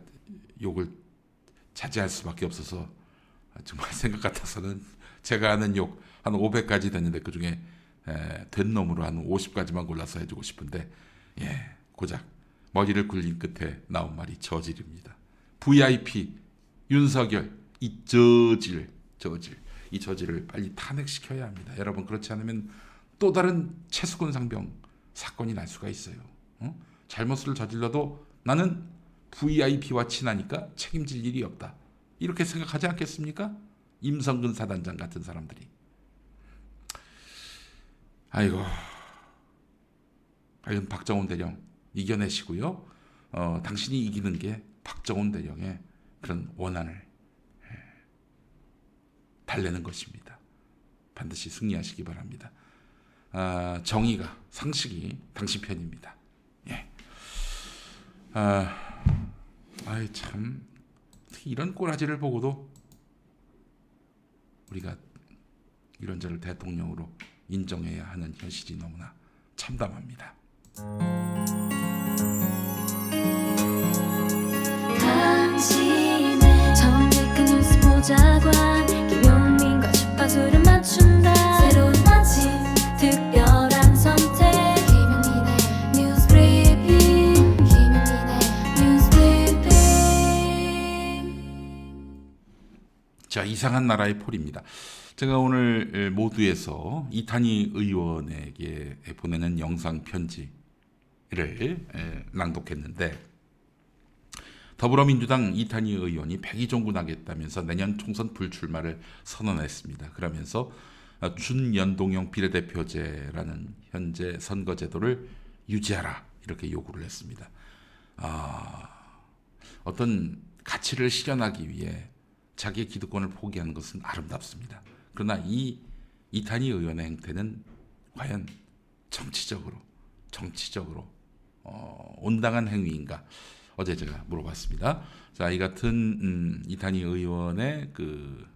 욕을 자제할 수밖에 없어서 정말 생각 같아서는 제가 하는 욕 한 500가지 됐는데 그중에 된 놈으로 한 50가지만 골라서 해주고 싶은데, 고작 머리를 굴린 끝에 나온 말이 저질입니다. VIP 윤석열, 이 저질, 이 저질을 빨리 탄핵시켜야 합니다. 여러분, 그렇지 않으면 또 다른 최수근 상병 사건이 날 수가 있어요. 잘못을 저질러도 나는 VIP와 친하니까 책임질 일이 없다, 이렇게 생각하지 않겠습니까? 임성근 사단장 같은 사람들이. 아이고, 과연 박정훈 대령 이겨내시고요. 당신이 이기는 게 박정훈 대령의 그런 원한을 달래는 것입니다. 반드시 승리하시기 바랍니다. 정의가, 상식이 당신 편입니다. 참, 이런 꼬라지를 보고도 우리가 이런 자를 대통령으로 인정해야 하는 현실이 너무나 참담합니다. 당신의 정직한 뉴스 보좌관 김용민과 주파수를 맞춘다. 새로운 아침 특별한 선택 김용민의 뉴스 브리핑. 김용민의 뉴스 브리핑. 자, 이상한 나라의 폴입니다. 제가 오늘 모두에서 이탄희 의원에게 보내는 영상 편지를 낭독했는데, 더불어민주당 이탄희 의원이 백의종군하겠다면서 내년 총선 불출마를 선언했습니다. 그러면서 준연동형 비례대표제라는 현재 선거제도를 유지하라, 이렇게 요구를 했습니다. 어떤 가치를 실현하기 위해 자기의 기득권을 포기하는 것은 아름답습니다. 그러나 이 이탄희 의원의 행태는 과연 정치적으로 온당한 행위인가? 어제 제가 물어봤습니다. 자, 이 같은 이탄희 의원의 그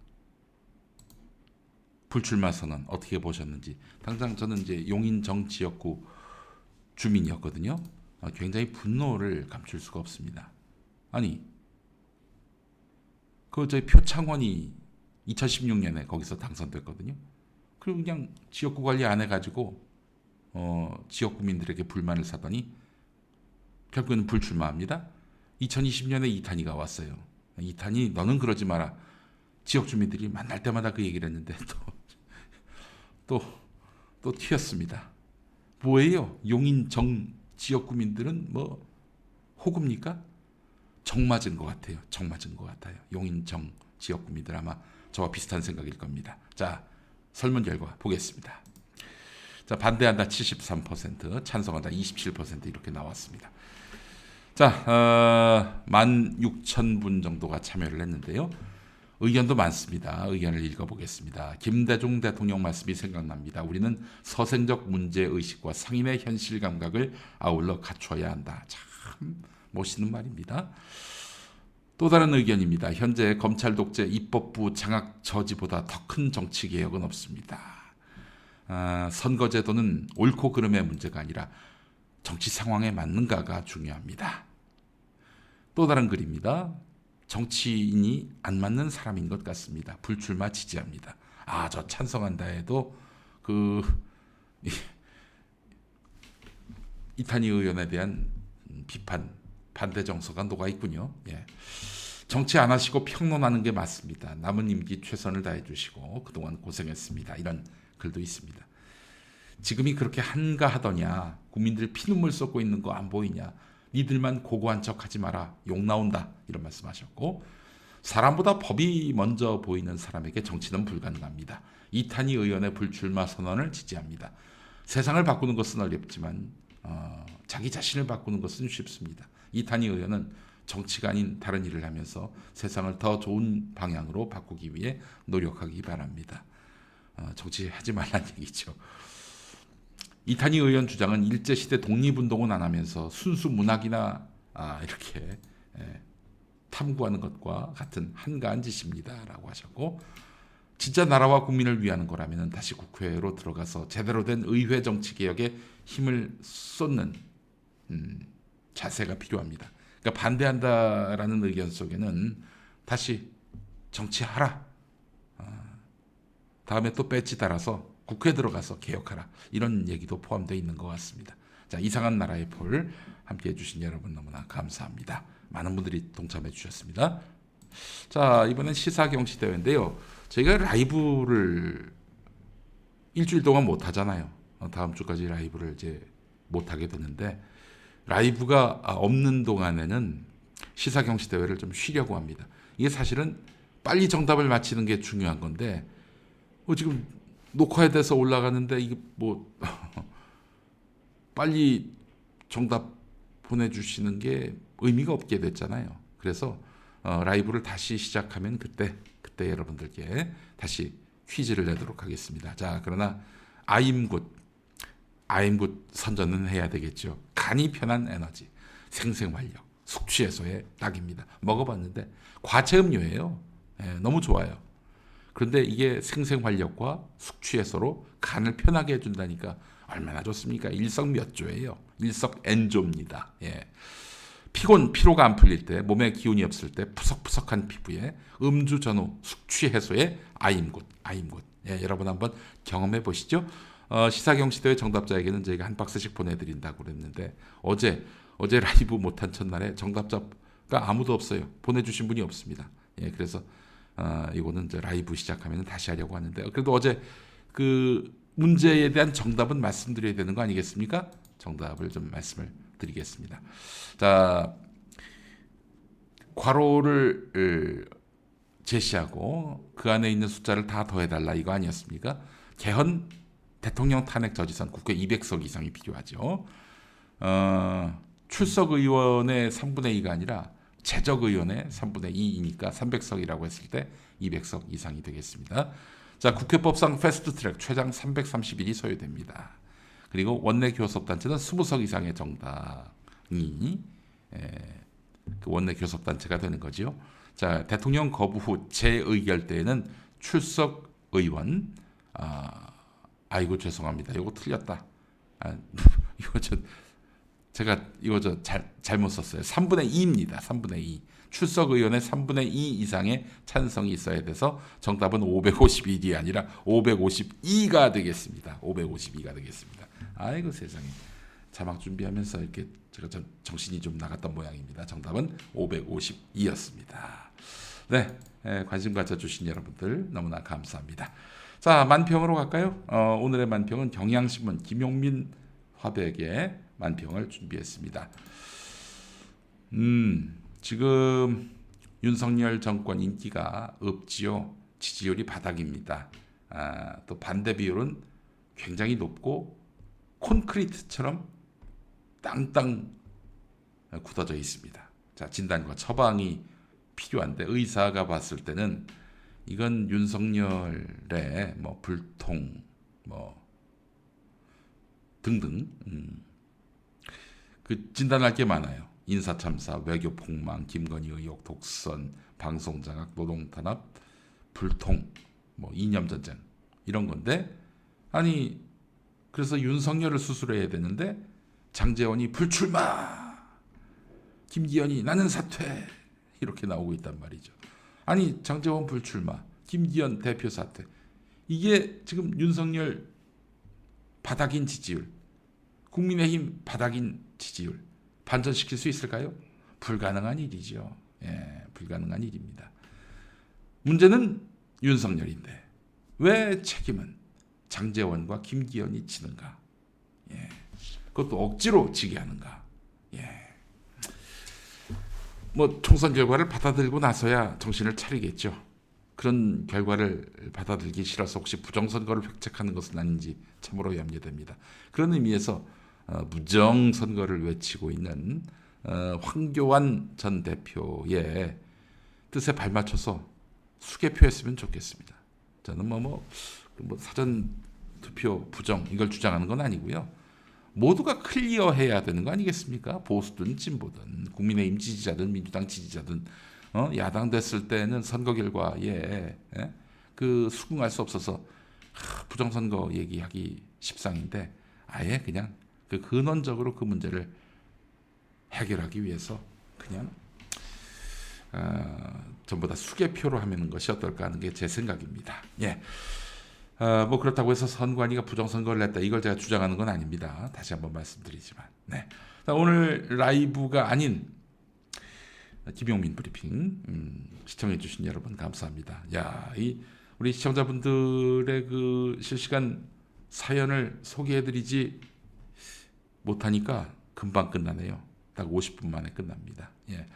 불출마 선언 어떻게 보셨는지. 당장 저는 이제 용인정 지역구 주민이었거든요. 굉장히 분노를 감출 수가 없습니다. 아니, 저희 표창원이 2016년에 거기서 당선됐거든요. 그리고 그냥 지역구 관리 안 해가지고 지역 구민들에게 불만을 사더니 결국에는 불출마합니다. 2020년에 이탄희가 왔어요. 이탄희, 너는 그러지 마라. 지역 주민들이 만날 때마다 그 얘기를 했는데 또 튀었습니다. 뭐예요? 용인정 지역 구민들은 뭐 호구입니까? 정 맞은 것 같아요. 용인정 지역 구민들 아마 저와 비슷한 생각일 겁니다. 자, 설문 결과 보겠습니다. 자, 반대한다 73%, 찬성한다 27% 이렇게 나왔습니다. 자, 16,000분 정도가 참여를 했는데요. 의견도 많습니다. 의견을 읽어보겠습니다. 김대중 대통령 말씀이 생각납니다. 우리는 서생적 문제의식과 상인의 현실 감각을 아울러 갖춰야 한다. 참 멋있는 말입니다. 또 다른 의견입니다. 현재 검찰 독재, 입법부 장악 저지보다 더 큰 정치 개혁은 없습니다. 선거제도는 옳고 그름의 문제가 아니라 정치 상황에 맞는가가 중요합니다. 또 다른 글입니다. 정치인이 안 맞는 사람인 것 같습니다. 불출마 지지합니다. 저 찬성한다 해도 이탄희 의원에 대한 비판, 반대 정서가 녹아 있군요. 정치 안 하시고 평론하는 게 맞습니다. 남은 임기 최선을 다해 주시고 그동안 고생했습니다. 이런 글도 있습니다. 지금이 그렇게 한가하더냐? 국민들 피눈물 쏟고 있는 거 안 보이냐? 니들만 고고한 척하지 마라. 욕 나온다. 이런 말씀하셨고, 사람보다 법이 먼저 보이는 사람에게 정치는 불가능합니다. 이탄희 의원의 불출마 선언을 지지합니다. 세상을 바꾸는 것은 어렵지만 자기 자신을 바꾸는 것은 쉽습니다. 이탄희 의원은 정치가 아닌 다른 일을 하면서 세상을 더 좋은 방향으로 바꾸기 위해 노력하기 바랍니다. 정치하지 말란 얘기죠. 이탄희 의원 주장은 일제시대 독립운동은 안 하면서 순수 문학이나 이렇게 탐구하는 것과 같은 한가한 짓입니다 라고 하셨고, 진짜 나라와 국민을 위하는 거라면 다시 국회로 들어가서 제대로 된 의회 정치 개혁에 힘을 쏟는 자세가 필요합니다. 그러니까 반대한다라는 의견 속에는 다시 정치하라, 다음에 또 배지 달아서 국회에 들어가서 개혁하라, 이런 얘기도 포함되어 있는 것 같습니다. 자, 이상한 나라의 폴 함께해 주신 여러분 너무나 감사합니다. 많은 분들이 동참해 주셨습니다. 자, 이번엔 시사경시대회인데요. 저희가 라이브를 일주일 동안 못 하잖아요. 다음 주까지 라이브를 이제 못 하게 되는데, 라이브가 없는 동안에는 시사경시대회를 좀 쉬려고 합니다. 이게 사실은 빨리 정답을 맞히는 게 중요한 건데, 지금 녹화에 돼서 올라가는데 이게 뭐 빨리 정답 보내주시는 게 의미가 없게 됐잖아요. 그래서 라이브를 다시 시작하면 그때 여러분들께 다시 퀴즈를 내도록 하겠습니다. 자, 그러나 아임굿 선전은 해야 되겠죠. 간이 편한 에너지, 생생활력, 숙취해소에 딱입니다. 먹어봤는데 과채음료예요. 너무 좋아요. 그런데 이게 생생활력과 숙취해소로 간을 편하게 해준다니까 얼마나 좋습니까? 일석몇조예요. 일석엔조입니다. 피로가 안 풀릴 때, 몸에 기운이 없을 때 푸석푸석한 피부에 음주 전후 숙취 해소에 아임굿. 여러분 한번 경험해 보시죠. 시사경시대회 정답자에게는 저희가 한 박스씩 보내드린다고 그랬는데, 어제 라이브 못한 첫날에 정답자가 아무도 없어요. 보내주신 분이 없습니다. 그래서 이거는 이제 라이브 시작하면 다시 하려고 하는데, 그래도 어제 그 문제에 대한 정답은 말씀드려야 되는 거 아니겠습니까? 정답을 좀 말씀을 드리겠습니다. 자, 괄호를 제시하고 그 안에 있는 숫자를 다 더해달라, 이거 아니었습니까? 개헌 대통령 탄핵 저지선 국회 200석 이상이 필요하죠. 출석 의원의 3분의 2가 아니라 재적 의원의 3분의 2이니까 300석이라고 했을 때 200석 이상이 되겠습니다. 자, 국회법상 패스트트랙 최장 330일이 소요됩니다. 그리고 원내 교섭단체는 20석 이상의 정당이 그 원내 교섭단체가 되는 거죠. 자, 대통령 거부 후 재의결 때에는 출석 의원, 아이고 죄송합니다. 이거 틀렸다. 제가 잘못 썼어요. 3분의 2입니다. 3분의 2. 출석 의원의 3분의 2 이상의 찬성이 있어야 돼서 정답은 551이 아니라 552가 되겠습니다. 552가 되겠습니다. 아이고 세상에. 자막 준비하면서 이렇게 제가 정신이 좀 나갔던 모양입니다. 정답은 552였습니다. 네, 관심 가져주신 여러분들 너무나 감사합니다. 자, 만평으로 갈까요? 오늘의 만평은 경향신문 김용민 화백의 만평을 준비했습니다. 지금 윤석열 정권 인기가 없지요. 지지율이 바닥입니다. 또 반대 비율은 굉장히 높고 콘크리트처럼 땅땅 굳어져 있습니다. 자, 진단과 처방이 필요한데, 의사가 봤을 때는 이건 윤석열의 불통 등등 그 진단할 게 많아요. 인사참사, 외교폭망, 김건희 의혹, 독선, 방송장악, 노동탄압, 불통, 이념전쟁 이런 건데, 아니 그래서 윤석열을 수술해야 되는데 장제원이 불출마, 김기현이 나는 사퇴 이렇게 나오고 있단 말이죠. 아니 장제원 불출마, 김기현 대표 사퇴, 이게 지금 윤석열 바닥인 지지율, 국민의힘 바닥인 지지율 반전시킬 수 있을까요? 불가능한 일이죠. 불가능한 일입니다. 문제는 윤석열인데 왜 책임은 장제원과 김기현이 지는가? 그것도 억지로 지게 하는가? 총선 결과를 받아들고 나서야 정신을 차리겠죠. 그런 결과를 받아들기 싫어서 혹시 부정선거를 획책하는 것은 아닌지 참으로 염려됩니다. 그런 의미에서 무정선거를 외치고 있는 황교안 전 대표의 뜻에 발맞춰서 수개표했으면 좋겠습니다. 저는 뭐 사전 투표 부정 이걸 주장하는 건 아니고요. 모두가 클리어해야 되는 거 아니겠습니까? 보수든 진보든 국민의힘 지지자든 민주당 지지자든 야당 됐을 때는 선거 결과에 그 수긍할 수 없어서 부정선거 얘기하기 십상인데 아예 그냥 그 근원적으로 그 문제를 해결하기 위해서 그냥 전부 다 수개표로 하는 것이 어떨까 하는 게 제 생각입니다. 예. 뭐 그렇다고 해서 선관위가 부정선거를 냈다 이걸 제가 주장하는 건 아닙니다. 다시 한번 말씀드리지만 네. 오늘 라이브가 아닌 김용민 브리핑 시청해 주신 여러분 감사합니다. 야, 우리 시청자분들의 그 실시간 사연을 소개해드리지 못하니까 금방 끝나네요. 딱 50분 만에 끝납니다. 예.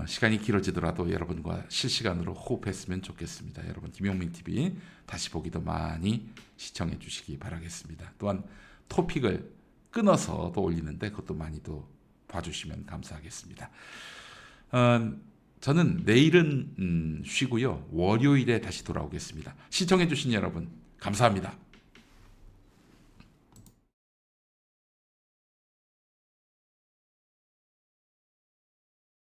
시간이 길어지더라도 여러분과 실시간으로 호흡했으면 좋겠습니다. 여러분 김용민 TV 다시 보기도 많이 시청해 주시기 바라겠습니다. 또한 토픽을 끊어서 또 올리는데 그것도 많이 또 봐주시면 감사하겠습니다. 저는 내일은 쉬고요. 월요일에 다시 돌아오겠습니다. 시청해 주신 여러분 감사합니다.